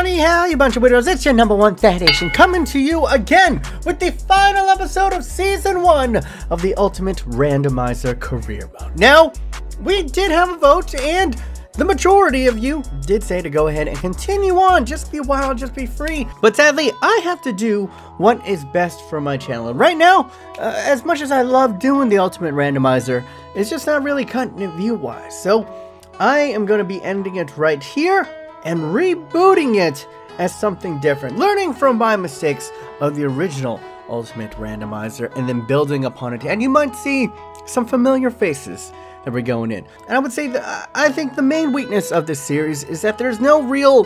everybody, how you bunch of widows? It's your #1 Foundation coming to you again with the final episode of Season 1 of the Ultimate Randomizer Career Mode. Now, we did have a vote and the majority of you did say to go ahead and continue on, just be wild, just be free. But sadly, I have to do what is best for my channel. And right now, as much as I love doing the Ultimate Randomizer, it's just not really cutting it view-wise. So I am going to be ending it right here and rebooting it as something different, learning from my mistakes of the original Ultimate Randomizer and then building upon it. And you might see some familiar faces that we're going in. And I would say that I think the main weakness of this series is that there's no real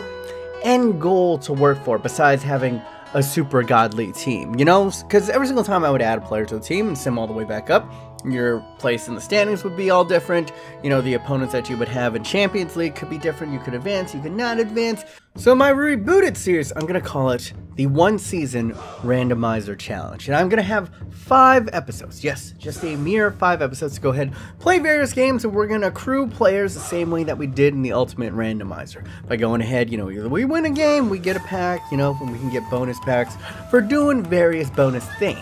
end goal to work for besides having a super godly team, you know? Because every single time I would add a player to the team and sim all the way back up, your place in the standings would be all different. You know, the opponents that you would have in Champions League could be different. You could advance, you could not advance. So my rebooted series, I'm going to call it the 1 Season Randomizer Challenge. And I'm going to have 5 episodes. Yes, just a mere 5 episodes to go ahead, play various games, and we're going to accrue players the same way that we did in the Ultimate Randomizer. By going ahead, you know, either we win a game, we get a pack, you know, and we can get bonus packs for doing various bonus things.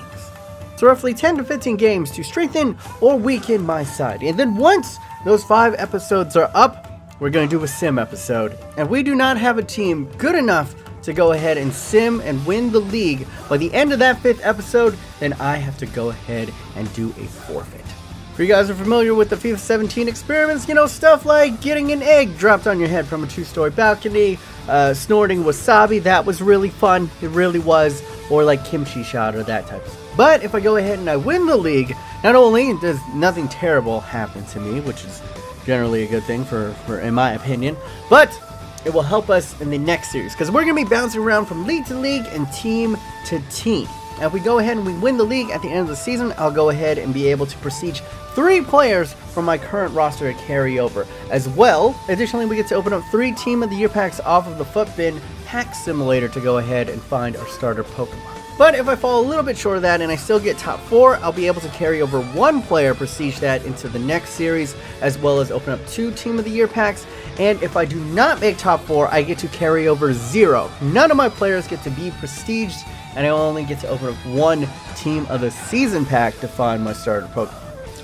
So roughly 10 to 15 games to strengthen or weaken my side. And then once those 5 episodes are up, we're going to do a sim episode. And we do not have a team good enough to go ahead and sim and win the league. By the end of that 5th episode, then I have to go ahead and do a forfeit. If you guys are familiar with the FIFA 17 experiments, you know, stuff like getting an egg dropped on your head from a 2-story balcony, snorting wasabi, that was really fun, it really was, or like kimchi shot or that type of stuff. But if I go ahead and I win the league, not only does nothing terrible happen to me, which is generally a good thing for in my opinion, but it will help us in the next series, because we're going to be bouncing around from league to league and team to team. Now, if we go ahead and we win the league at the end of the season, I'll go ahead and be able to prestige 3 players from my current roster to carry over. As well, additionally, we get to open up 3 Team of the Year packs off of the Futbin Pack Simulator to go ahead and find our starter Pokemon. But if I fall a little bit short of that and I still get top 4, I'll be able to carry over 1 player, prestige that into the next series, as well as open up 2 Team of the Year packs. And if I do not make top 4, I get to carry over 0. None of my players get to be prestiged, and I only get to open up 1 Team of the Season pack to find my starter Pokemon.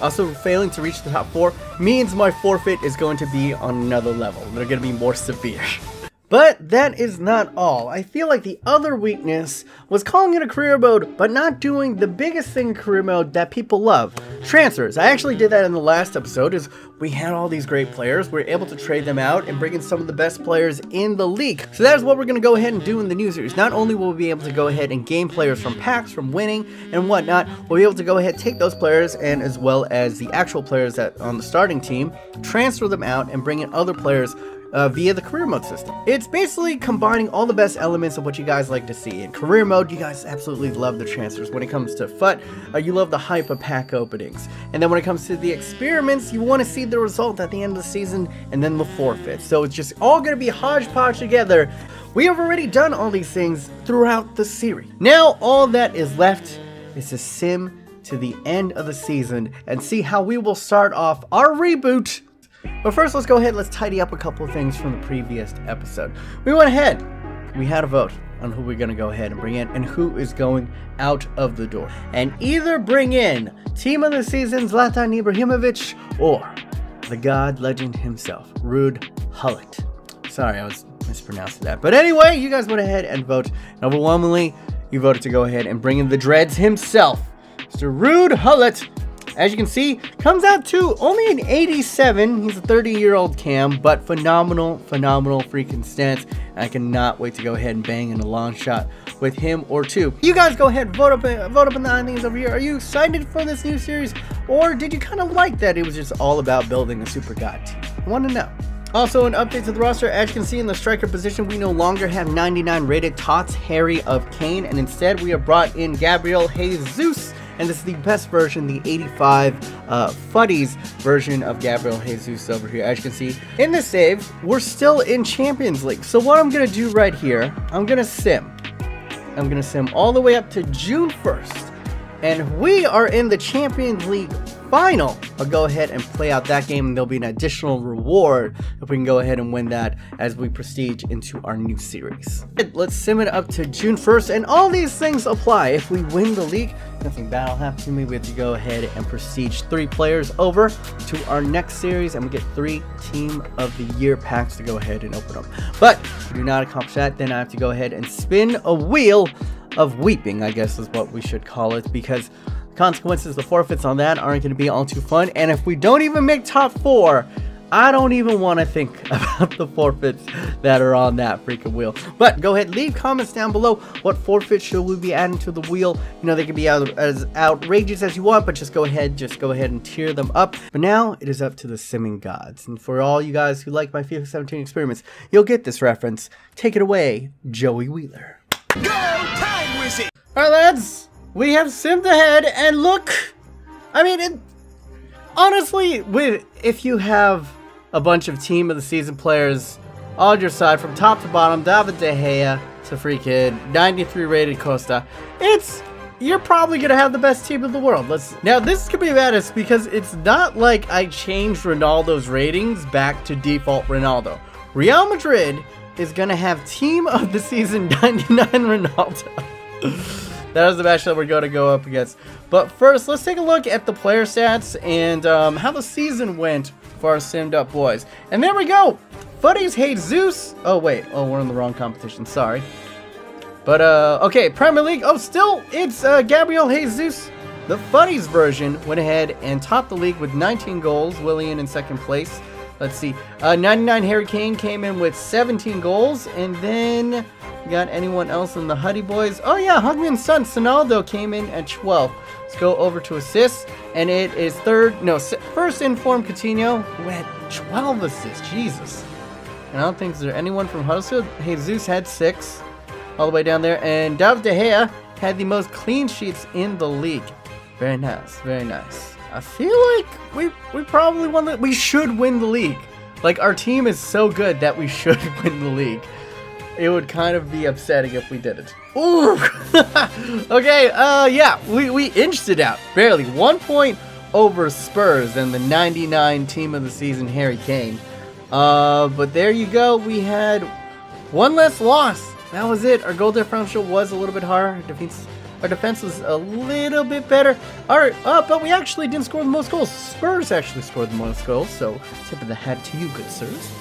Also, failing to reach the top 4 means my forfeit is going to be on another level. They're going to be more severe. But that is not all. I feel like the other weakness was calling it a career mode, but not doing the biggest thing in career mode that people love, transfers. I actually did that in the last episode, is we had all these great players, we were able to trade them out and bring in some of the best players in the league. So that is what we're going to go ahead and do in the new series. Not only will we be able to go ahead and gain players from packs, from winning and whatnot, we'll be able to go ahead and take those players, and as well as the actual players that on the starting team, transfer them out and bring in other players via the career mode system. It's basically combining all the best elements of what you guys like to see. In career mode, you guys absolutely love the transfers. When it comes to FUT, you love the hype of pack openings. And then when it comes to the experiments, you want to see the result at the end of the season and then the forfeit. So it's just all going to be hodgepodge together. We have already done all these things throughout the series. Now all that is left is to sim to the end of the season and see how we will start off our reboot. But first, let's go ahead, let's tidy up a couple of things from the previous episode. We went ahead, we had a vote on who we're going to go ahead and bring in and who is going out of the door. And either bring in Team of the Season Zlatan Ibrahimovic or the God Legend himself, Ruud Gullit. Sorry, I was mispronouncing that. But anyway, you guys went ahead and voted. And overwhelmingly, you voted to go ahead and bring in the Dreads himself, Mr. Ruud Gullit. As you can see, comes out to only an 87. He's a 30-year-old cam, but phenomenal freaking stance. I cannot wait to go ahead and bang in a long shot with him or 2. You guys go ahead, vote up in the things over here. Are you excited for this new series, or did you kind of like that it was just all about building a super god team? I want to know. Also, an update to the roster. As you can see in the striker position, we no longer have 99 rated Tots Harry of Kane, and instead we have brought in Gabriel Jesus. And this is the best version, the 85 Futties version of Gabriel Jesus over here. As you can see in the saves, we're still in Champions League. So what I'm going to do right here, I'm going to sim. I'm going to sim all the way up to June 1st. And we are in the Champions League final, I'll go ahead and play out that game, and there'll be an additional reward if we can go ahead and win that as we prestige into our new series. Let's sim it up to June 1st, and all these things apply. If we win the league, nothing bad will happen to me. We have to go ahead and prestige 3 players over to our next series, and we get 3 Team of the Year packs to go ahead and open up. But if we do not accomplish that, then I have to go ahead and spin a wheel of weeping, I guess is what we should call it, because consequences, the forfeits on that aren't going to be all too fun. And if we don't even make top 4, I don't even want to think about the forfeits that are on that freaking wheel. But go ahead, leave comments down below. What forfeits should we be adding to the wheel? You know, they can be as outrageous as you want, but just go ahead and tier them up. But now it is up to the simming gods. And for all you guys who like my FIFA 17 experiments, you'll get this reference. Take it away, Joey Wheeler. Go, time wizard! Alright, lads, we have simmed ahead, and look, I mean, honestly, if you have a bunch of Team of the Season players on your side from top to bottom, David De Gea to freaking 93 rated Costa, you're probably gonna have the best team in the world. Now this could be badass because it's not like I changed Ronaldo's ratings back to default Ronaldo. Real Madrid is gonna have Team of the Season 99 Ronaldo. That is the match that we're going to go up against. But first, let's take a look at the player stats and how the season went for our simmed up boys. And there we go! Fuddy's Jesus. Oh, wait. Oh, we're in the wrong competition. Sorry. But, okay. Premier League. Oh, still, it's Gabriel Jesus. The Fuddy's version went ahead and topped the league with 19 goals. Willian in second place. Let's see. 99 Harry Kane came in with 17 goals. And then got anyone else in the Huddy boys? Oh yeah, Hugman's son Sonaldo came in at 12. Let's go over to assists, and it is first in form Coutinho, who had 12 assists. Jesus. And I don't think there's anyone from Huddersfield. Jesus had 6 all the way down there, and David De Gea had the most clean sheets in the league. Very nice, very nice. I feel like we probably won we should win the league. Like, our team is so good that we should win the league. It would kind of be upsetting if we didn't. Ooh! Okay, yeah, we inched it out. Barely. 1 point over Spurs and the 99 Team of the Season Harry Kane. But there you go. We had 1 less loss. That was it. Our goal differential was a little bit higher. Our defense was a little bit better. Alright, but we actually didn't score the most goals. Spurs actually scored the most goals, so tip of the hat to you, good sirs.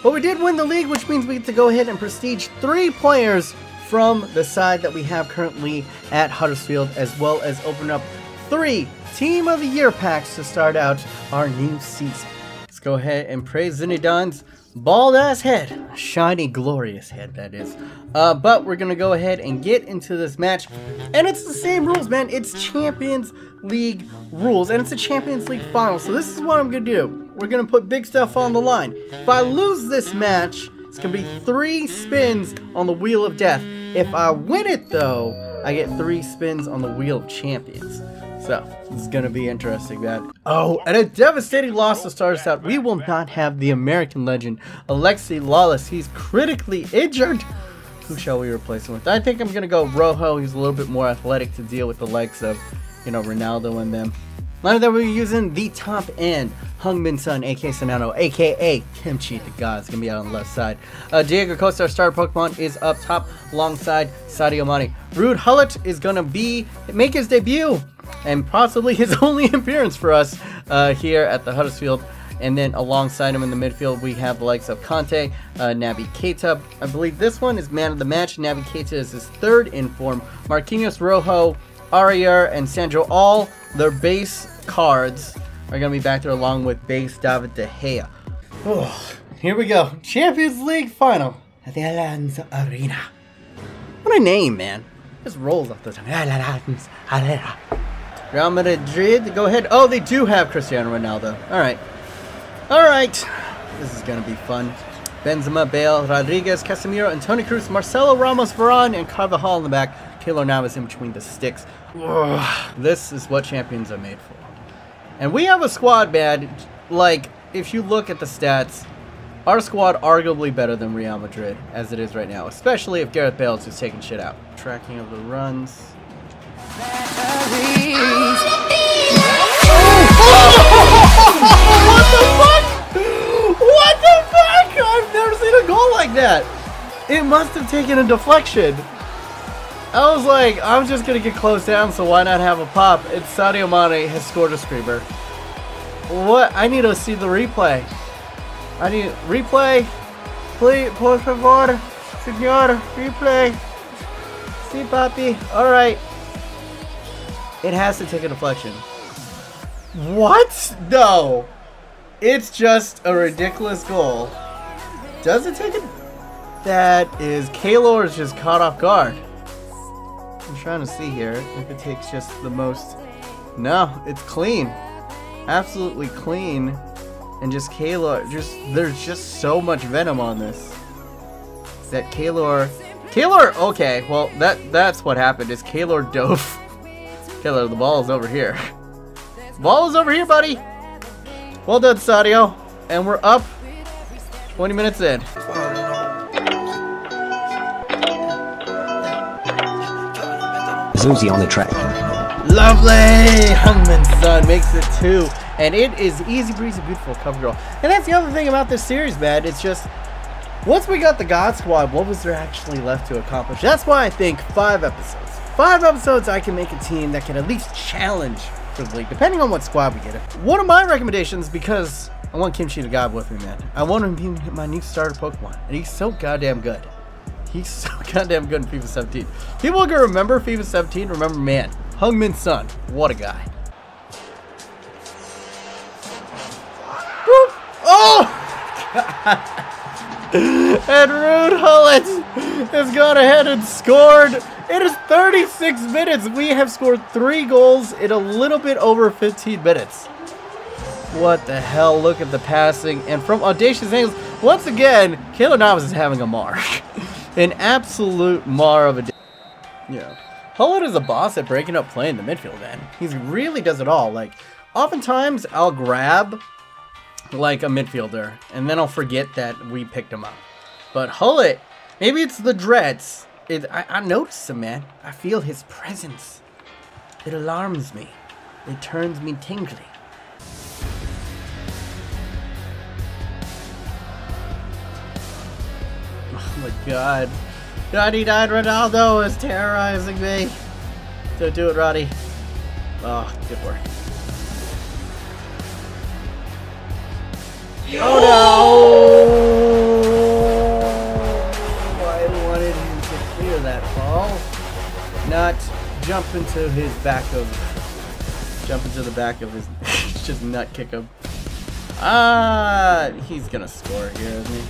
But we did win the league, which means we get to go ahead and prestige 3 players from the side that we have currently at Huddersfield, as well as open up 3 Team of the Year packs to start out our new season. Let's go ahead and praise Zinidane's bald-ass head. Shiny, glorious head, that is. But we're going to go ahead and get into this match. And it's the same rules, man. It's Champions League rules, and it's a Champions League final. So this is what I'm going to do. We're going to put big stuff on the line. If I lose this match, it's going to be 3 spins on the Wheel of Death. If I win it, though, I get 3 spins on the Wheel of Champions. So, this is going to be interesting, man. Oh, and a devastating loss to start us out. We will not have the American legend, Alexi Lawless. He's critically injured. Who shall we replace him with? I think I'm going to go Rojo. He's a little bit more athletic to deal with the likes of, you know, Ronaldo and them. Line that we're using the top end. Hungmin Sun, aka Sonano, aka Kimchi the God, is going to be out on the left side. Diego Costa, our starter Pokemon, is up top alongside Sadio Mane. Ruud Gullit is going to make his debut and possibly his only appearance for us here at the Huddersfield. And then alongside him in the midfield, we have the likes of Conte, Naby Keita. I believe this one is man of the match. Naby Keita is his 3rd in form. Marquinhos, Rojo, Arier, and Sandro, all their base cards are going to be back there along with base David De Gea. Oh, here we go. Champions League final at the Allianz Arena. What a name, man. Just rolls off the tongue. Allianz Arena. Real Madrid, go ahead. Oh, they do have Cristiano Ronaldo. All right. All right. This is going to be fun. Benzema, Bale, Rodriguez, Casemiro, and Toni Kroos, Marcelo, Ramos, Varane, and Carvajal in the back. Keylor Navas in between the sticks. Ugh. This is what champions are made for. And we have a squad, man. Like, if you look at the stats, our squad arguably better than Real Madrid as it is right now, especially if Gareth Bale is just taking shit out. Tracking of the runs. Oh! I've never seen a goal like that. It must have taken a deflection. I was like, I'm just going to get close down, so why not have a pop? It's Sadio Mane has scored a screamer. What? I need to see the replay. I need replay. Please, por favor, señor, replay. See, papi. All right. It has to take a deflection. What? No. It's just a ridiculous goal. Does it take it? That is, Kaylor is just caught off guard. I'm trying to see here if it takes just the most. No, it's clean. Absolutely clean. And just Kaylor, there's just so much venom on this. That Kaylor, okay, well, that's what happened, is Kaylor dove. Kaylor, the ball is over here. The ball is over here, buddy. Well done, Sadio. And we're up 20 minutes in. Zuzi on the track. Lovely! Hungman's son makes it 2. And it is easy breezy, beautiful cover girl. And that's the other thing about this series, man. It's just, once we got the God Squad, what was there actually left to accomplish? That's why I think 5 episodes. 5 episodes, I can make a team that can at least challenge for the league, depending on what squad we get. One of my recommendations, because I want Kimchi to God with me, man. I want him to be my new starter Pokemon. And he's so goddamn good. He's so goddamn good in FIFA 17. People are going to remember FIFA 17. Remember, man, Hungman's son. What a guy. Woo. Oh! And Rude Hullett has gone ahead and scored. It is 36 minutes. We have scored 3 goals in a little bit over 15 minutes. What the hell? Look at the passing. And from audacious angles, once again, Kaylor Navas is having a mar. An absolute mar of a... Yeah. Hullett is a boss at breaking up play in the midfield, man. He really does it all. Like, oftentimes I'll grab like a midfielder and then I'll forget that we picked him up. But Hullett, maybe it's the dreads. I notice him, man. I feel his presence. It alarms me. It turns me tingly. Oh my god. 99 Ronaldo is terrorizing me. Don't do it, Roddy. Oh, good work. Oh no! I wanted him to clear that ball. Not jump into his back of... Jump into the back of his... just nut kick him. He's gonna score here, isn't he?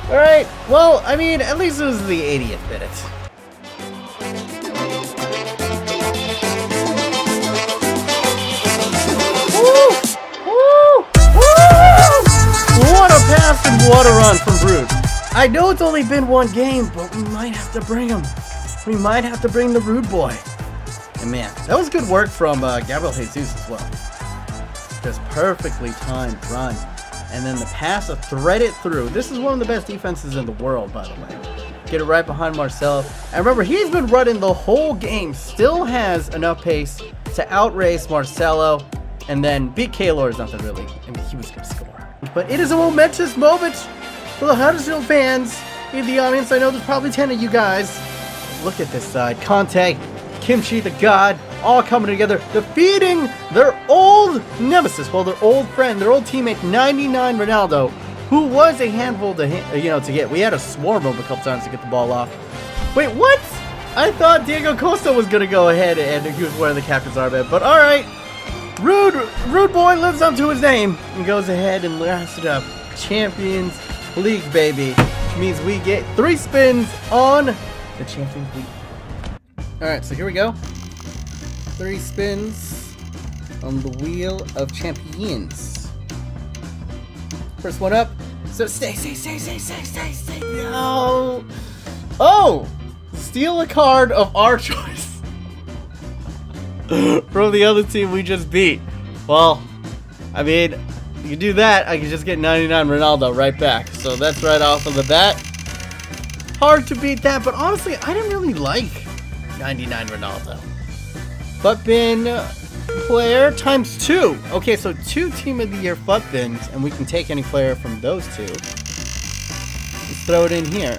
Alright, well, I mean, at least it was the 80th minute. Woo! Woo! Woo! What a pass and what a run from Brood. I know it's only been 1 game, but we might have to bring him. We might have to bring the Rude boy. And man, that was good work from Gabriel Jesus as well. Just perfectly timed run. And then the pass to thread it through. This is one of the best defenses in the world, by the way. Get it right behind Marcelo. And remember, he's been running the whole game. Still has enough pace to outrace Marcelo. And then beat Kaylor is nothing really. I mean, he was going to score. But it is a momentous moment for the Huddersfield fans in the audience. I know there's probably 10 of you guys. Look at this side. Conte, Kimchi the God, all coming together, defeating their old nemesis, well, their old friend, their old teammate, 99 Ronaldo, who was a handful to get. We had to swarm him a couple times to get the ball off. Wait, what? I thought Diego Costa was gonna go ahead and he was wearing the captain's armband, but all right. Rude boy lives up to his name and goes ahead and lasts it up. Champions League, baby, which means we get 3 spins on the Champions League. All right, so here we go. 3 spins on the Wheel of Champions. First one up. So stay. No. Oh! Steal a card of our choice. From the other team we just beat. Well, I mean, you can do that. I can just get 99 Ronaldo right back. So that's right off of the bat. Hard to beat that, but honestly, I didn't really like 99 Ronaldo. Futbin, player times 2. Okay, so 2 Team of the Year Futbins, and we can take any player from those 2. Let's throw it in here.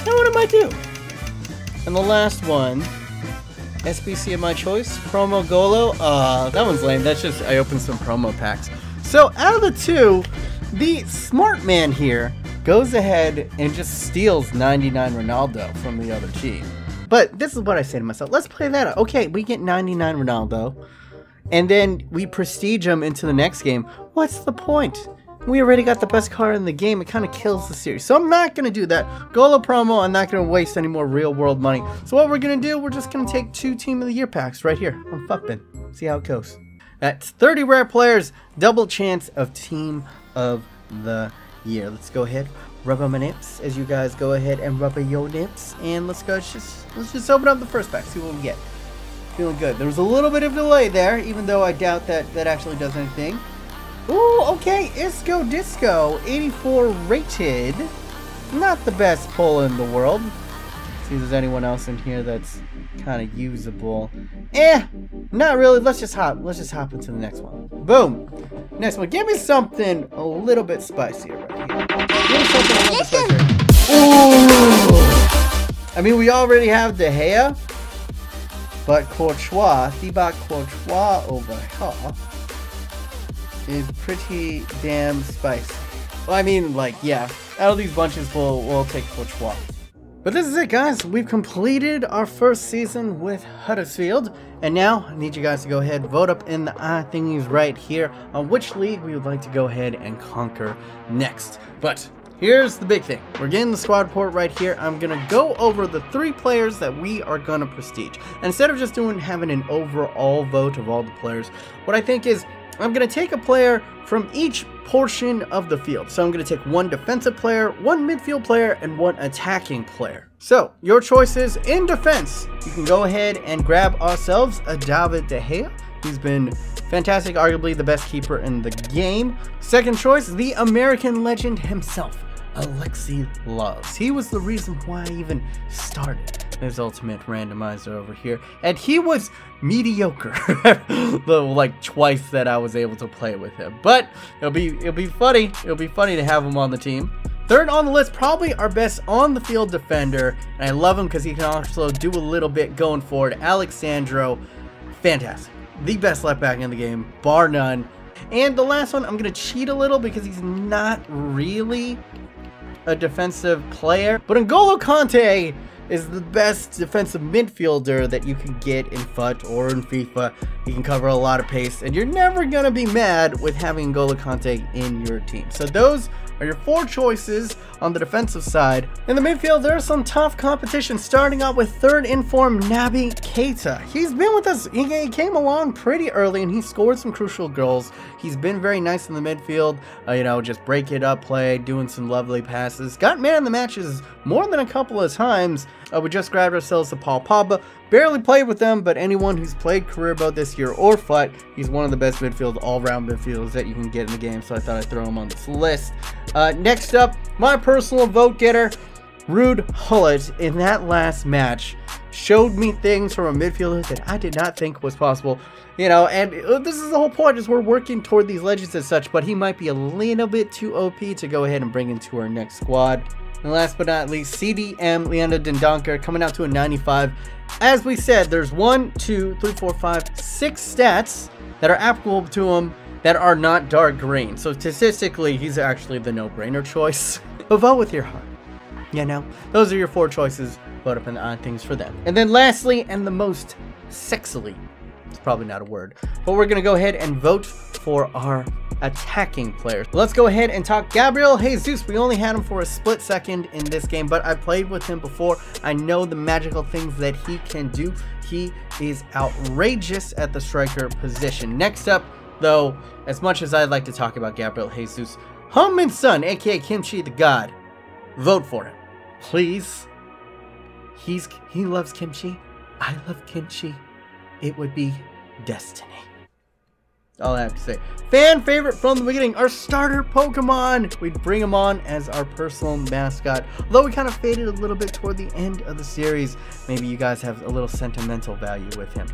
Now what am I do? And the last one, SBC of my choice, promo Golo. That one's lame. That's just, I opened some promo packs. So out of the 2, the smart man here goes ahead and just steals 99 Ronaldo from the other team. But this is what I say to myself. Let's play that out. Okay, we get 99 Ronaldo, and then we prestige him into the next game. What's the point? We already got the best card in the game. It kind of kills the series. So I'm not going to do that. Golo promo, I'm not going to waste any more real world money. So what we're going to do, we're just going to take 2 Team of the Year packs right here on Futbin. See how it goes. That's 30 rare players, double chance of Team of the Year. Let's go ahead, rub on my nips as you guys go ahead and rub your nips. And let's go, let's just open up the first pack, see what we get. Feeling good. There was a little bit of delay there, even though I doubt that that actually does anything. Ooh, okay, Isco Disco, 84 rated. Not the best pull in the world. See if there's anyone else in here that's kind of usable. Not really. Let's just hop into the next one. Boom. Next one. Give me something a little bit spicier right here. Give me something a little bit spicier. Ooh. I mean, we already have De Gea, but Courtois, Thibaut Courtois over here is pretty damn spicy. Well, I mean, like, yeah, out of these bunches, we'll take Courtois. But this is it, guys. We've completed our first season with Huddersfield, and now I need you guys to go ahead, vote up in the thingies right here on which league we would like to go ahead and conquer next. But here's the big thing. We're getting the squad report right here. I'm gonna go over the 3 players that we are gonna prestige. And instead of just having an overall vote of all the players, what I think is I'm going to take a player from each portion of the field. So I'm going to take 1 defensive player, 1 midfield player, and 1 attacking player. So your choices in defense. You can go ahead and grab ourselves a David De Gea. He's been fantastic, arguably the best keeper in the game. Second choice, the American legend himself, Alexi Loves. He was the reason why I even started his ultimate randomizer over here, and he was mediocre the like twice that I was able to play with him. But it'll be funny. It'll be funny to have him on the team. Third on the list, probably our best on the field defender, and I love him because he can also do a little bit going forward. Alexandro, fantastic, the best left back in the game, bar none. And the last one, I'm gonna cheat a little because he's not really a defensive player, but N'Golo Kanté is the best defensive midfielder that you can get in FUT or in FIFA. He can cover a lot of pace, and you're never gonna be mad with having N'Golo Kanté in your team. So those are your 4 choices on the defensive side. In the midfield, there's some tough competition, starting out with 3rd informed Naby Keita. He's been with us, he came along pretty early, and he scored some crucial goals. He's been very nice in the midfield, you know, just break it up play, doing some lovely passes. Got man of the matches more than a couple of times. We just grabbed ourselves a Paul Pogba. Barely played with them, but anyone who's played Career Mode this year or FUT, he's one of the best midfield, all-round midfielders that you can get in the game, so I thought I'd throw him on this list. Next up, my personal vote getter, Ruud Gullit, in that last match, showed me things from a midfielder that I did not think was possible. You know, and this is the whole point, is we're working toward these legends and such, but he might be a little bit too OP to go ahead and bring into our next squad. And last but not least, CDM Leander Dendoncker coming out to a 95. As we said, there's 1, 2, 3, 4, 5, 6 stats that are applicable to him that are not dark green. So statistically, he's actually the no-brainer choice. But vote with your heart. You know, those are your 4 choices. Vote up in the odd things for them. And then lastly, and the most sexily, it's probably not a word, but we're going to go ahead and vote for our attacking players. Let's go ahead and talk Gabriel Jesus. We only had him for a split second in this game, but I played with him before. I know the magical things that he can do. He is outrageous at the striker position. Next up, though, as much as I'd like to talk about Gabriel Jesus, Heung-min Son, aka Kimchi the God, vote for him, please. He loves kimchi. I love kimchi. It would be destiny. All I have to say. Fan favorite from the beginning, our starter Pokemon. We'd bring him on as our personal mascot. Although we kind of faded a little bit toward the end of the series, maybe you guys have a little sentimental value with him.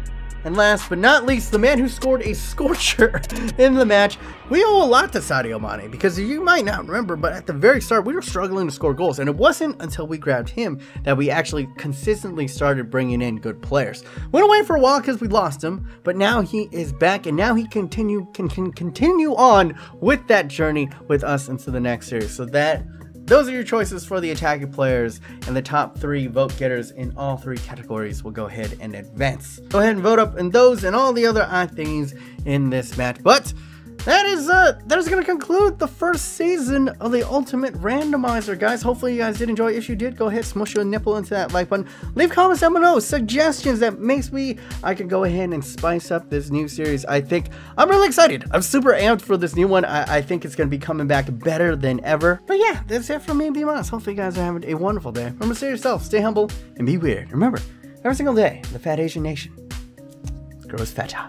And last but not least, the man who scored a scorcher in the match. We owe a lot to Sadio Mane, because you might not remember, but at the very start, we were struggling to score goals. And it wasn't until we grabbed him that we actually consistently started bringing in good players. Went away for a while because we lost him, but now he is back, and now he can continue on with that journey with us into the next series. So those are your choices for the attacking players, and the top 3 vote getters in all 3 categories will go ahead and advance. Go ahead and vote up in those and all the other things in this match. But that is going to conclude the first season of the Ultimate Randomizer, guys. Hopefully you guys did enjoy. If you did, go ahead, smush your nipple into that like button. Leave comments down below, suggestions that makes I can go ahead and spice up this new series. I'm really excited. I'm super amped for this new one. I think it's going to be coming back better than ever. But yeah, that's it from me and B-Moss. Hopefully you guys are having a wonderful day. Remember to stay yourself, stay humble, and be weird. Remember, every single day, the Fat Asian Nation grows fatter.